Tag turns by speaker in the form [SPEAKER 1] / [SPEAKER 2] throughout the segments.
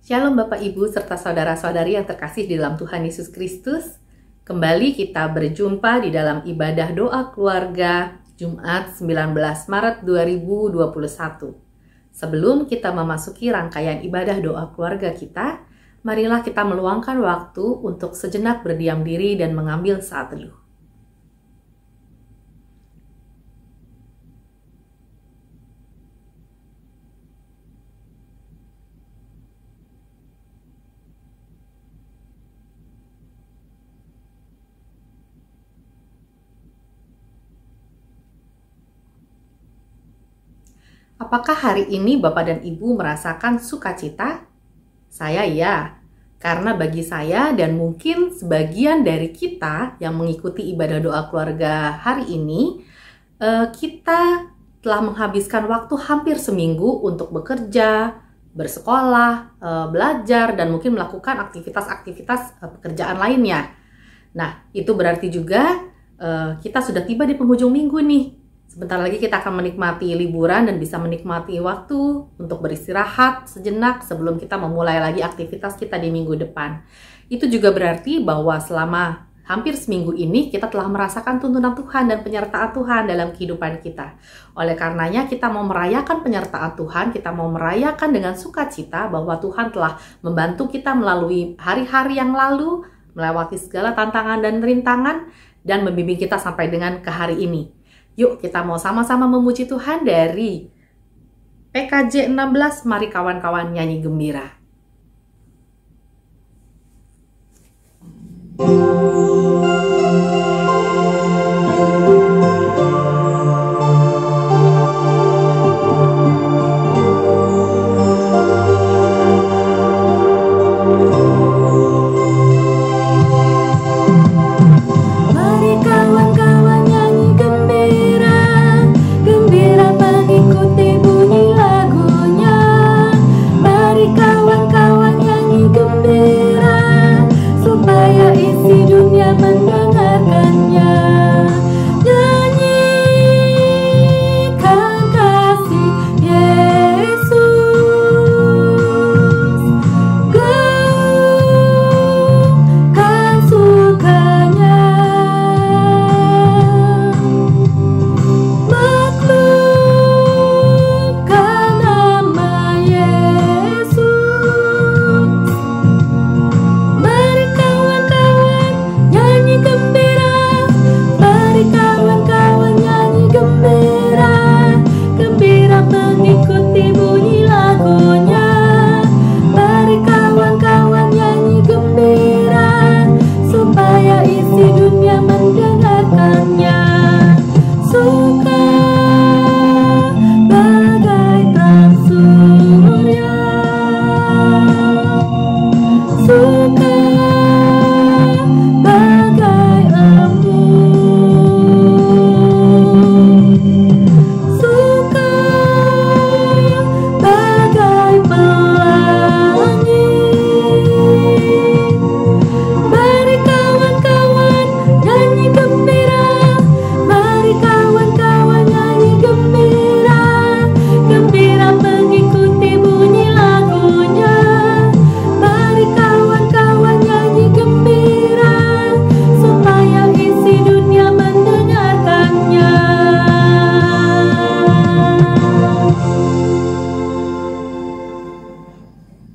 [SPEAKER 1] Shalom Bapak Ibu serta saudara-saudari yang terkasih di dalam Tuhan Yesus Kristus. Kembali kita berjumpa di dalam ibadah doa keluarga Jumat 19 Maret 2021. Sebelum kita memasuki rangkaian ibadah doa keluarga kita, marilah kita meluangkan waktu untuk sejenak berdiam diri dan mengambil saat teduh. Apakah hari ini Bapak dan Ibu merasakan sukacita? Saya ya, karena bagi saya dan mungkin sebagian dari kita yang mengikuti ibadah doa keluarga hari ini, kita telah menghabiskan waktu hampir seminggu untuk bekerja, bersekolah, belajar, dan mungkin melakukan aktivitas-aktivitas pekerjaan lainnya. Nah, itu berarti juga kita sudah tiba di penghujung minggu nih. Sebentar lagi kita akan menikmati liburan dan bisa menikmati waktu untuk beristirahat sejenak sebelum kita memulai lagi aktivitas kita di minggu depan. Itu juga berarti bahwa selama hampir seminggu ini kita telah merasakan tuntunan Tuhan dan penyertaan Tuhan dalam kehidupan kita. Oleh karenanya kita mau merayakan penyertaan Tuhan, kita mau merayakan dengan sukacita bahwa Tuhan telah membantu kita melalui hari-hari yang lalu, melewati segala tantangan dan rintangan, dan membimbing kita sampai dengan ke hari ini. Yuk kita mau sama-sama memuji Tuhan dari PKJ 16, mari kawan-kawan nyanyi gembira.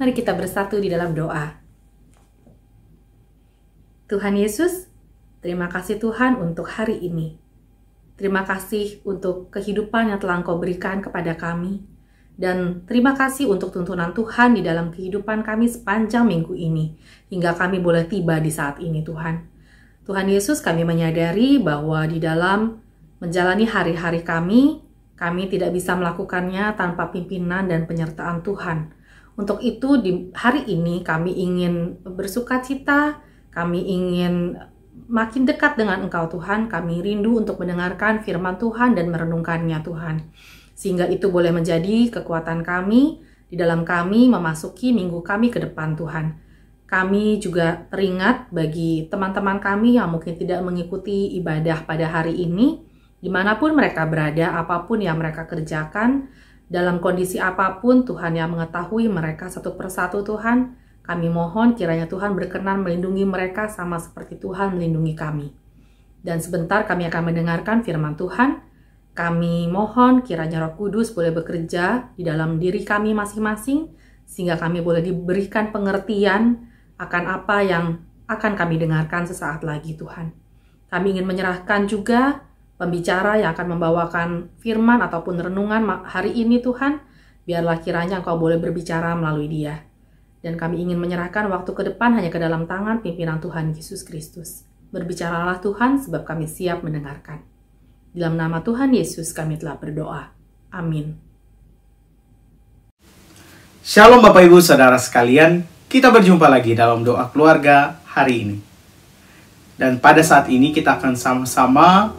[SPEAKER 1] Mari kita bersatu di dalam doa. Tuhan Yesus, terima kasih Tuhan untuk hari ini. Terima kasih untuk kehidupan yang telah Engkau berikan kepada kami. Dan terima kasih untuk tuntunan Tuhan di dalam kehidupan kami sepanjang minggu ini. Hingga kami boleh tiba di saat ini Tuhan. Tuhan Yesus, kami menyadari bahwa di dalam menjalani hari-hari kami tidak bisa melakukannya tanpa pimpinan dan penyertaan Tuhan. Untuk itu di hari ini kami ingin bersukacita, kami ingin makin dekat dengan Engkau Tuhan, kami rindu untuk mendengarkan firman Tuhan dan merenungkannya Tuhan. Sehingga itu boleh menjadi kekuatan kami di dalam kami memasuki minggu kami ke depan Tuhan. Kami juga teringat bagi teman-teman kami yang mungkin tidak mengikuti ibadah pada hari ini, dimanapun mereka berada, apapun yang mereka kerjakan, Dalam kondisi apapun, Tuhan yang mengetahui mereka satu persatu Tuhan. Kami mohon kiranya Tuhan berkenan melindungi mereka sama seperti Tuhan melindungi kami. Dan sebentar kami akan mendengarkan firman Tuhan. Kami mohon kiranya Roh Kudus boleh bekerja di dalam diri kami masing-masing, sehingga kami boleh diberikan pengertian akan apa yang akan kami dengarkan sesaat lagi Tuhan. Kami ingin menyerahkan juga pembicara yang akan membawakan firman ataupun renungan hari ini Tuhan. Biarlah kiranya Engkau boleh berbicara melalui dia. Dan kami ingin menyerahkan waktu ke depan hanya ke dalam tangan pimpinan Tuhan Yesus Kristus. Berbicaralah Tuhan sebab kami siap mendengarkan. Dalam nama Tuhan Yesus kami telah berdoa. Amin.
[SPEAKER 2] Shalom Bapak Ibu Saudara sekalian, kita berjumpa lagi dalam doa keluarga hari ini. Dan pada saat ini kita akan sama-sama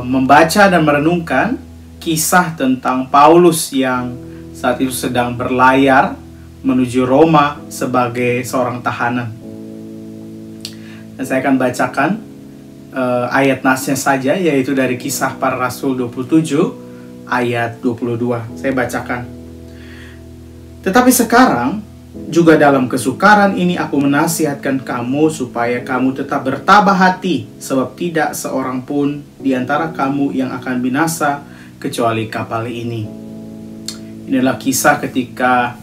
[SPEAKER 2] membaca dan merenungkan kisah tentang Paulus yang saat itu sedang berlayar menuju Roma sebagai seorang tahanan. Dan saya akan bacakan ayat nasnya saja, yaitu dari Kisah Para Rasul 27 ayat 22. Saya bacakan. Tetapi sekarang juga dalam kesukaran ini aku menasihatkan kamu supaya kamu tetap bertabah hati, sebab tidak seorang pun di antara kamu yang akan binasa kecuali kapal ini. Inilah kisah ketika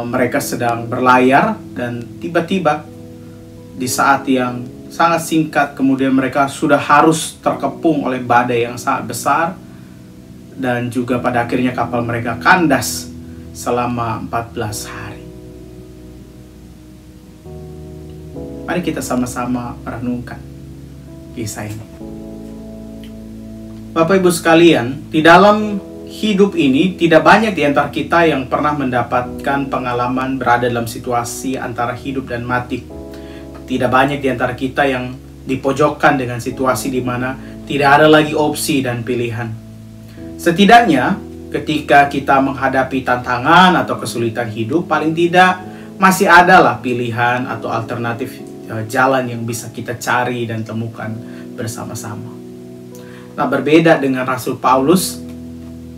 [SPEAKER 2] mereka sedang berlayar dan tiba-tiba di saat yang sangat singkat kemudian mereka sudah harus terkepung oleh badai yang sangat besar, dan juga pada akhirnya kapal mereka kandas selama 14 hari. Mari kita sama-sama merenungkan kisah ini. Bapak Ibu sekalian, di dalam hidup ini tidak banyak di antara kita yang pernah mendapatkan pengalaman berada dalam situasi antara hidup dan mati. Tidak banyak di antara kita yang dipojokkan dengan situasi di mana tidak ada lagi opsi dan pilihan. Setidaknya ketika kita menghadapi tantangan atau kesulitan hidup, paling tidak masih adalah pilihan atau alternatif jalan yang bisa kita cari dan temukan bersama-sama. Nah, berbeda dengan Rasul Paulus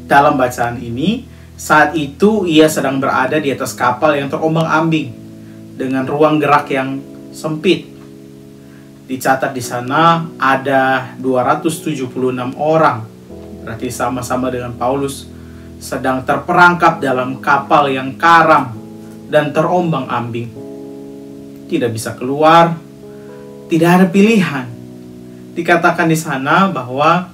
[SPEAKER 2] dalam bacaan ini, saat itu ia sedang berada di atas kapal yang terombang-ambing dengan ruang gerak yang sempit. Dicatat di sana ada 276 orang. Berarti sama-sama dengan Paulus sedang terperangkap dalam kapal yang karam dan terombang-ambing. Tidak bisa keluar, tidak ada pilihan. Dikatakan di sana bahwa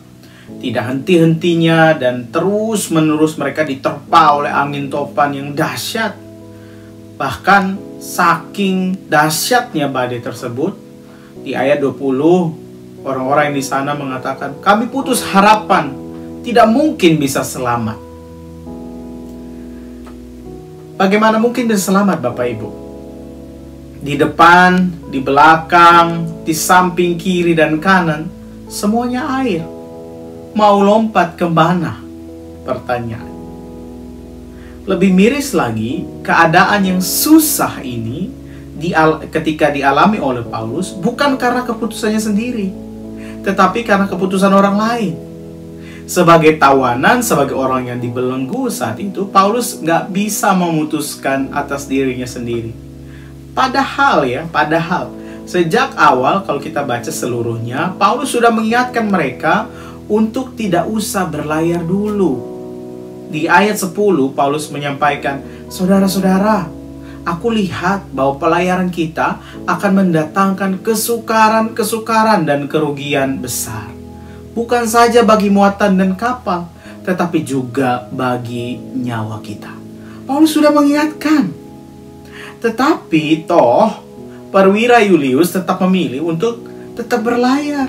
[SPEAKER 2] tidak henti-hentinya dan terus-menerus mereka diterpa oleh angin topan yang dahsyat. Bahkan saking dahsyatnya badai tersebut, di ayat 20 orang-orang yang di sana mengatakan, kami putus harapan, tidak mungkin bisa selamat. Bagaimana mungkin bisa selamat Bapak Ibu? Di depan, di belakang, di samping kiri dan kanan, semuanya air. Mau lompat ke mana? Pertanyaan. Lebih miris lagi, keadaan yang susah ini ketika dialami oleh Paulus bukan karena keputusannya sendiri, tetapi karena keputusan orang lain. Sebagai tawanan, sebagai orang yang dibelenggu saat itu, Paulus nggak bisa memutuskan atas dirinya sendiri. Padahal sejak awal kalau kita baca seluruhnya, Paulus sudah mengingatkan mereka untuk tidak usah berlayar dulu. Di ayat 10 Paulus menyampaikan, saudara-saudara, aku lihat bahwa pelayaran kita akan mendatangkan kesukaran dan kerugian besar. Bukan saja bagi muatan dan kapal, tetapi juga bagi nyawa kita. Paulus sudah mengingatkan. Tetapi perwira Julius tetap memilih untuk tetap berlayar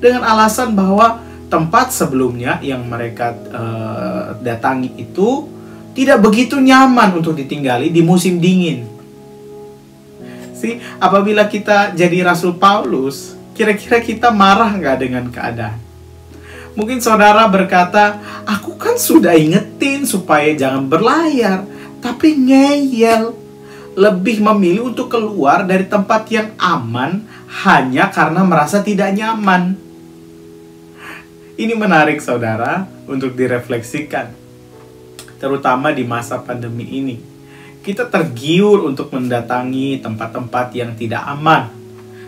[SPEAKER 2] dengan alasan bahwa tempat sebelumnya yang mereka datangi itu tidak begitu nyaman untuk ditinggali di musim dingin. Apabila kita jadi Rasul Paulus, kira-kira kita marah nggak dengan keadaan? Mungkin saudara berkata, aku kan sudah ingetin supaya jangan berlayar, tapi ngeyel. Lebih memilih untuk keluar dari tempat yang aman hanya karena merasa tidak nyaman. Ini menarik saudara untuk direfleksikan. terutama di masa pandemi ini. Kita tergiur untuk mendatangi tempat-tempat yang tidak aman,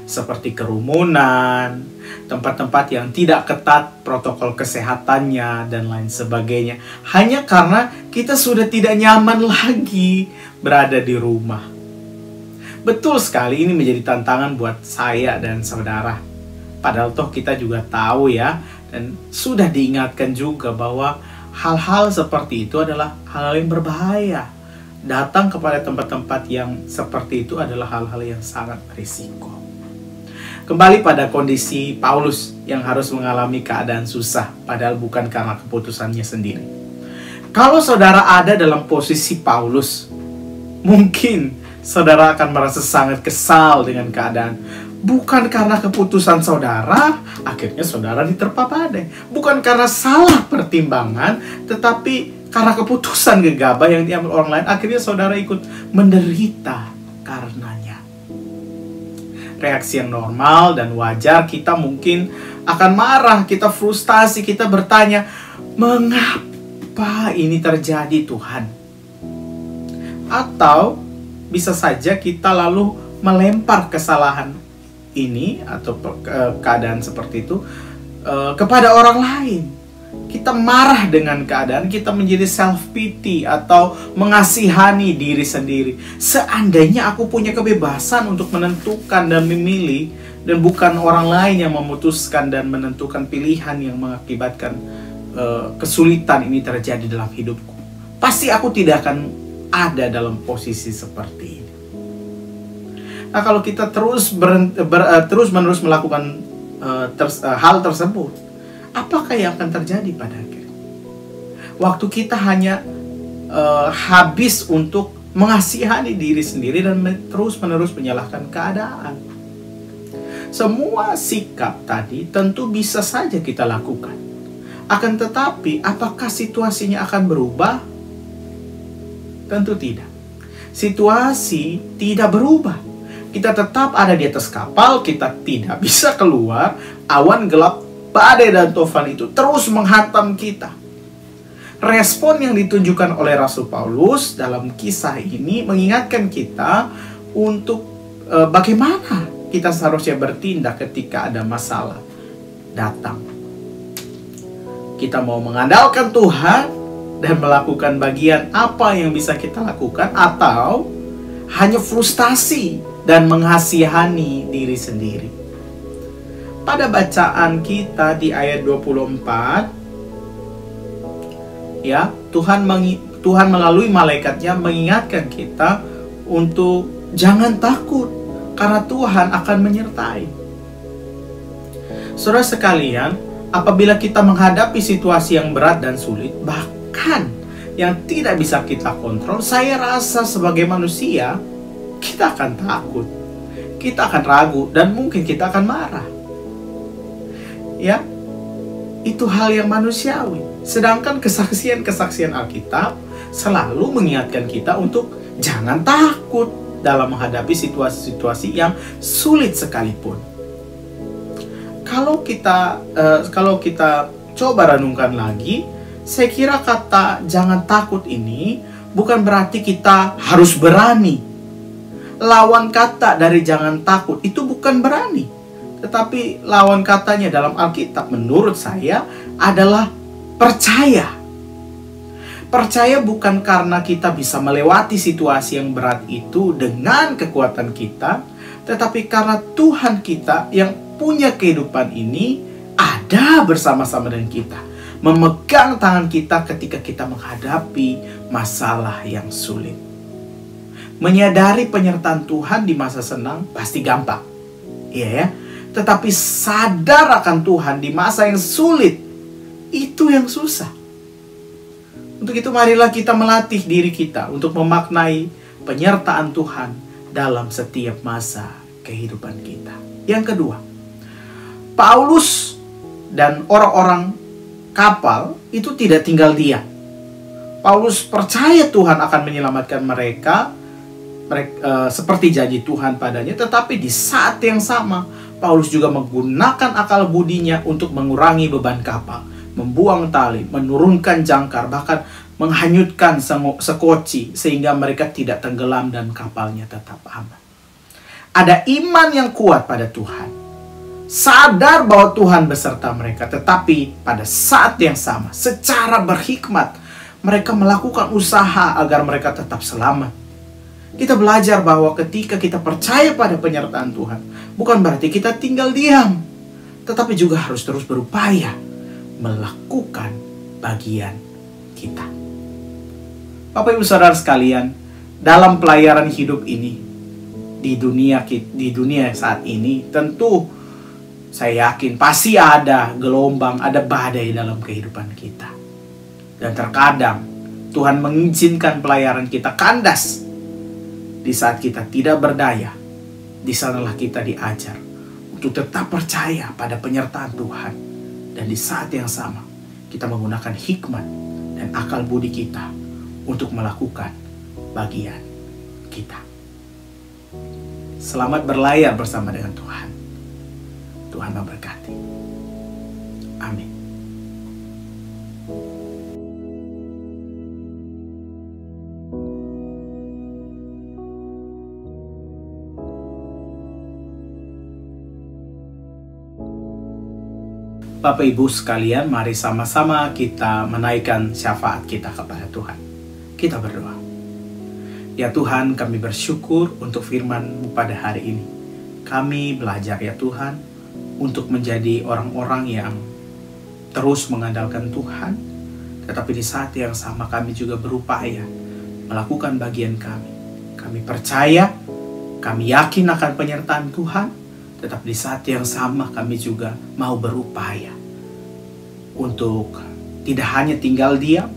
[SPEAKER 2] seperti kerumunan, tempat-tempat yang tidak ketat protokol kesehatannya, dan lain sebagainya. Hanya karena kita sudah tidak nyaman lagi berada di rumah. Betul sekali, ini menjadi tantangan buat saya dan saudara. Padahal toh kita juga tahu ya, dan sudah diingatkan juga bahwa hal-hal seperti itu adalah hal-hal yang berbahaya. Datang kepada tempat-tempat yang seperti itu adalah hal-hal yang sangat berisiko. Kembali pada kondisi Paulus yang harus mengalami keadaan susah, padahal bukan karena keputusannya sendiri. Kalau saudara ada dalam posisi Paulus, mungkin saudara akan merasa sangat kesal dengan keadaan. Bukan karena keputusan saudara, akhirnya saudara diterpa badai. Bukan karena salah pertimbangan, tetapi karena keputusan gegabah yang diambil orang lain, akhirnya saudara ikut menderita karenanya. Reaksi yang normal dan wajar, kita mungkin akan marah, kita frustasi, kita bertanya, mengapa ini terjadi Tuhan? Atau bisa saja kita lalu melempar kesalahan ini atau keadaan seperti itu kepada orang lain. Kita marah dengan keadaan, kita menjadi self-pity atau mengasihani diri sendiri. Seandainya aku punya kebebasan untuk menentukan dan memilih, dan bukan orang lain yang memutuskan dan menentukan pilihan yang mengakibatkan kesulitan ini terjadi dalam hidupku, pasti aku tidak akan ada dalam posisi seperti ini. Nah, kalau kita terus-menerus melakukan hal tersebut, apakah yang akan terjadi pada akhirnya? Waktu kita hanya habis untuk mengasihani diri sendiri dan terus-menerus menyalahkan keadaan. Semua sikap tadi tentu bisa saja kita lakukan. Akan tetapi, apakah situasinya akan berubah? Tentu tidak. Situasi tidak berubah. Kita tetap ada di atas kapal, kita tidak bisa keluar, awan gelap, badai dan tofan itu terus menghantam kita. Respon yang ditunjukkan oleh Rasul Paulus dalam kisah ini mengingatkan kita untuk bagaimana kita seharusnya bertindak ketika ada masalah datang. Kita mau mengandalkan Tuhan dan melakukan bagian apa yang bisa kita lakukan, atau hanya frustasi dan mengasihani diri sendiri. Pada bacaan kita di ayat 24, ya, Tuhan melalui malaikatnya mengingatkan kita untuk jangan takut, karena Tuhan akan menyertai. Saudara sekalian, apabila kita menghadapi situasi yang berat dan sulit, bahkan yang tidak bisa kita kontrol, saya rasa sebagai manusia, kita akan takut, kita akan ragu, dan mungkin kita akan marah. Ya, itu hal yang manusiawi. Sedangkan kesaksian-kesaksian Alkitab selalu mengingatkan kita untuk jangan takut dalam menghadapi situasi-situasi yang sulit sekalipun. Kalau kita coba renungkan lagi, saya kira kata jangan takut ini bukan berarti kita harus berani. Lawan kata dari jangan takut itu bukan berani, tetapi lawan katanya dalam Alkitab menurut saya adalah percaya. Percaya bukan karena kita bisa melewati situasi yang berat itu dengan kekuatan kita, tetapi karena Tuhan kita yang punya kehidupan ini ada bersama-sama dengan kita, memegang tangan kita ketika kita menghadapi masalah yang sulit. Menyadari penyertaan Tuhan di masa senang pasti gampang, iya ya. Tetapi sadar akan Tuhan di masa yang sulit, itu yang susah. Untuk itu marilah kita melatih diri kita untuk memaknai penyertaan Tuhan dalam setiap masa kehidupan kita. Yang kedua, Paulus dan orang-orang kapal itu tidak tinggal diam. Paulus percaya Tuhan akan menyelamatkan mereka seperti janji Tuhan padanya, tetapi di saat yang sama Paulus juga menggunakan akal budinya untuk mengurangi beban kapal, membuang tali, menurunkan jangkar, bahkan menghanyutkan sekoci sehingga mereka tidak tenggelam dan kapalnya tetap aman. Ada iman yang kuat pada Tuhan, sadar bahwa Tuhan beserta mereka, tetapi pada saat yang sama secara berhikmat mereka melakukan usaha agar mereka tetap selamat. Kita belajar bahwa ketika kita percaya pada penyertaan Tuhan, bukan berarti kita tinggal diam, tetapi juga harus terus berupaya melakukan bagian kita. Bapak Ibu Saudara sekalian, dalam pelayaran hidup ini, di dunia saat ini, tentu saya yakin pasti ada gelombang, ada badai dalam kehidupan kita. Dan terkadang Tuhan mengizinkan pelayaran kita kandas. Di saat kita tidak berdaya, di sanalah kita diajar untuk tetap percaya pada penyertaan Tuhan. Dan di saat yang sama, kita menggunakan hikmat dan akal budi kita untuk melakukan bagian kita. Selamat berlayar bersama dengan Tuhan. Tuhan memberkati. Amin. Bapak Ibu sekalian, mari sama-sama kita menaikkan syafaat kita kepada Tuhan. Kita berdoa. Ya Tuhan, kami bersyukur untuk firman-Mu pada hari ini. Kami belajar ya Tuhan, untuk menjadi orang-orang yang terus mengandalkan Tuhan, tetapi di saat yang sama kami juga berupaya melakukan bagian kami. Kami percaya, kami yakin akan penyertaan Tuhan, tetapi di saat yang sama kami juga mau berupaya untuk tidak hanya tinggal diam,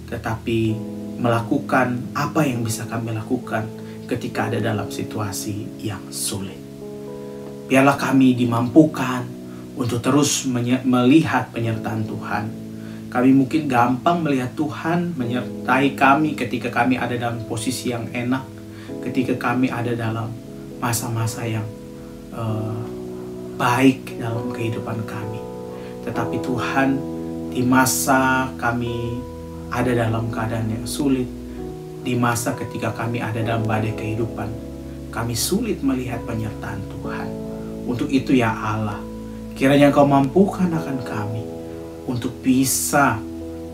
[SPEAKER 2] tetapi melakukan apa yang bisa kami lakukan ketika ada dalam situasi yang sulit. Biarlah kami dimampukan untuk terus melihat penyertaan Tuhan. Kami mungkin gampang melihat Tuhan menyertai kami ketika kami ada dalam posisi yang enak, ketika kami ada dalam masa-masa yang baik dalam kehidupan kami. Tetapi Tuhan, di masa kami ada dalam keadaan yang sulit, di masa ketika kami ada dalam badai kehidupan, kami sulit melihat penyertaan Tuhan. Untuk itu ya Allah, kiranya Engkau mampukan akan kami untuk bisa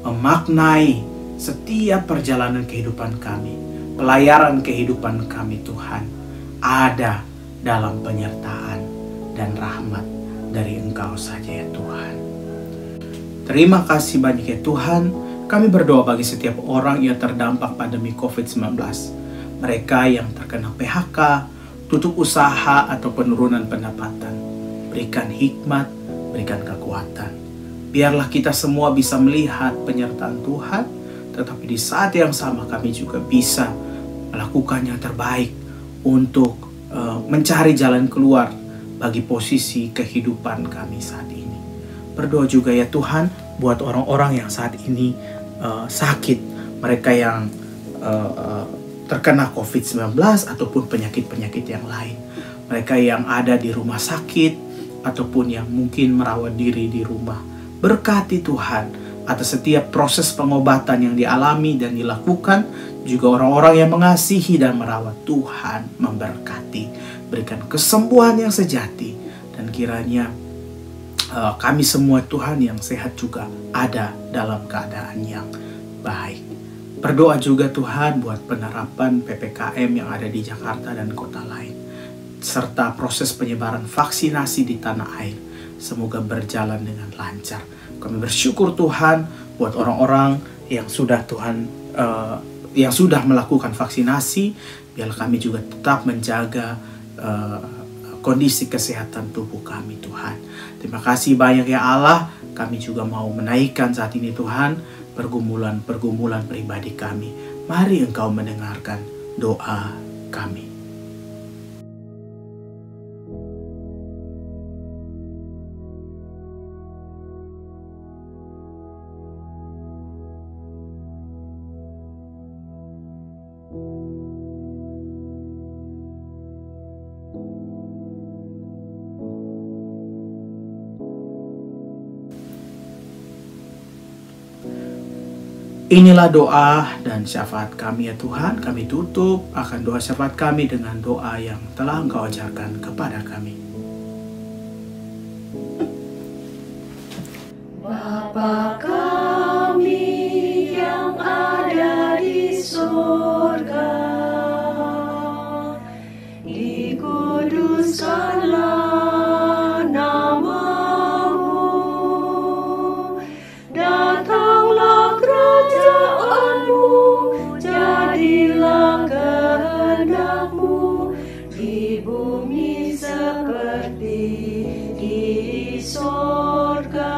[SPEAKER 2] memaknai setiap perjalanan kehidupan kami, pelayaran kehidupan kami Tuhan, ada dalam penyertaan dan rahmat dari Engkau saja ya Tuhan. Terima kasih banyak ya Tuhan. Kami berdoa bagi setiap orang yang terdampak pandemi COVID-19. Mereka yang terkena PHK, tutup usaha atau penurunan pendapatan. Berikan hikmat, berikan kekuatan. Biarlah kita semua bisa melihat penyertaan Tuhan, tetapi di saat yang sama kami juga bisa melakukan yang terbaik untuk mencari jalan keluar bagi posisi kehidupan kami saat ini. Berdoa juga ya Tuhan buat orang-orang yang saat ini sakit, mereka yang terkena COVID-19 ataupun penyakit-penyakit yang lain, mereka yang ada di rumah sakit ataupun yang mungkin merawat diri di rumah. Berkati Tuhan atas setiap proses pengobatan yang dialami dan dilakukan, juga orang-orang yang mengasihi dan merawat. Tuhan memberkati, berikan kesembuhan yang sejati, dan kiranya kami semua Tuhan yang sehat juga ada dalam keadaan yang baik. Berdoa juga Tuhan buat penerapan PPKM yang ada di Jakarta dan kota lain, serta proses penyebaran vaksinasi di tanah air. Semoga berjalan dengan lancar. Kami bersyukur Tuhan buat orang-orang yang sudah yang sudah melakukan vaksinasi. Biarlah kami juga tetap menjaga kondisi kesehatan tubuh kami Tuhan. Terima kasih banyak ya Allah. Kami juga mau menaikkan saat ini Tuhan pergumulan pribadi kami. Mari Engkau mendengarkan doa kami. Inilah doa dan syafaat kami ya Tuhan. Kami tutup akan doa syafaat kami dengan doa yang telah Engkau ajarkan kepada kami.
[SPEAKER 3] Bapa kami yang ada di surga, dikuduskanlah namamu, datanglah kerajaanmu, jadilah kehendakmu di bumi seperti di surga.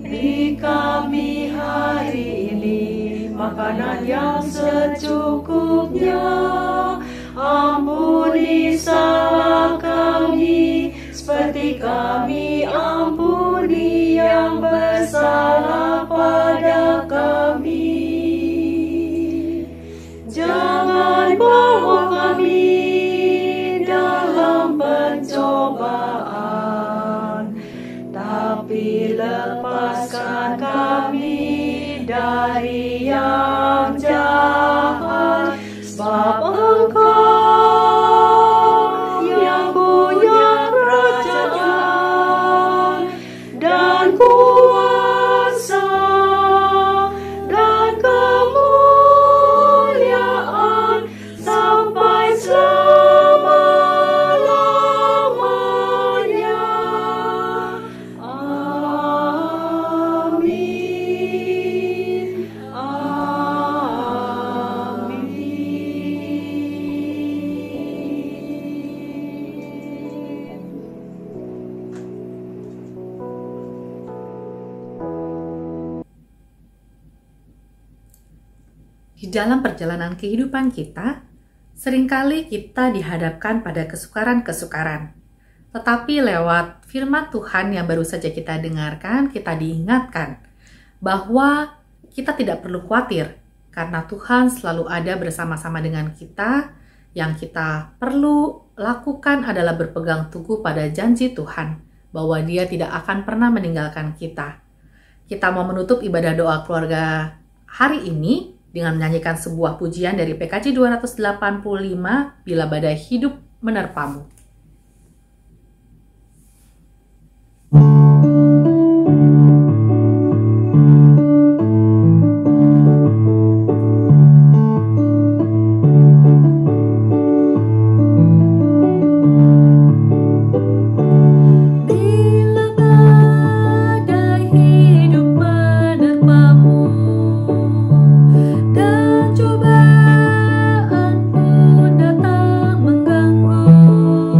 [SPEAKER 3] Beri kami hari ini makanan yang secukupnya, ampuni salah kami seperti kami ampuni yang bersalah pada kami. Jangan bawa kami dalam pencobaan, tapi lepaskan kami dari yang jahat, sebab Engkau yang punya kerajaan dan kuasa dan kemuliaan sampai selama-lamanya. Amin. Amin.
[SPEAKER 1] Di dalam perjalanan kehidupan kita, seringkali kita dihadapkan pada kesukaran-kesukaran. Tetapi lewat firman Tuhan yang baru saja kita dengarkan, kita diingatkan bahwa kita tidak perlu khawatir karena Tuhan selalu ada bersama-sama dengan kita. Yang kita perlu lakukan adalah berpegang teguh pada janji Tuhan bahwa Dia tidak akan pernah meninggalkan kita. Kita mau menutup ibadah doa keluarga hari ini dengan menyanyikan sebuah pujian dari PKJ 285, Bila Badai Hidup Menerpamu.
[SPEAKER 3] Dan cobaan pun datang mengganggu,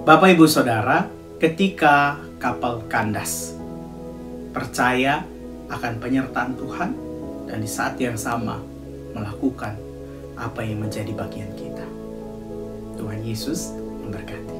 [SPEAKER 2] Bapak Ibu Saudara, ketika kapal kandas, percaya akan penyertaan Tuhan dan di saat yang sama melakukan apa yang menjadi bagian kita. Tuhan Yesus memberkati.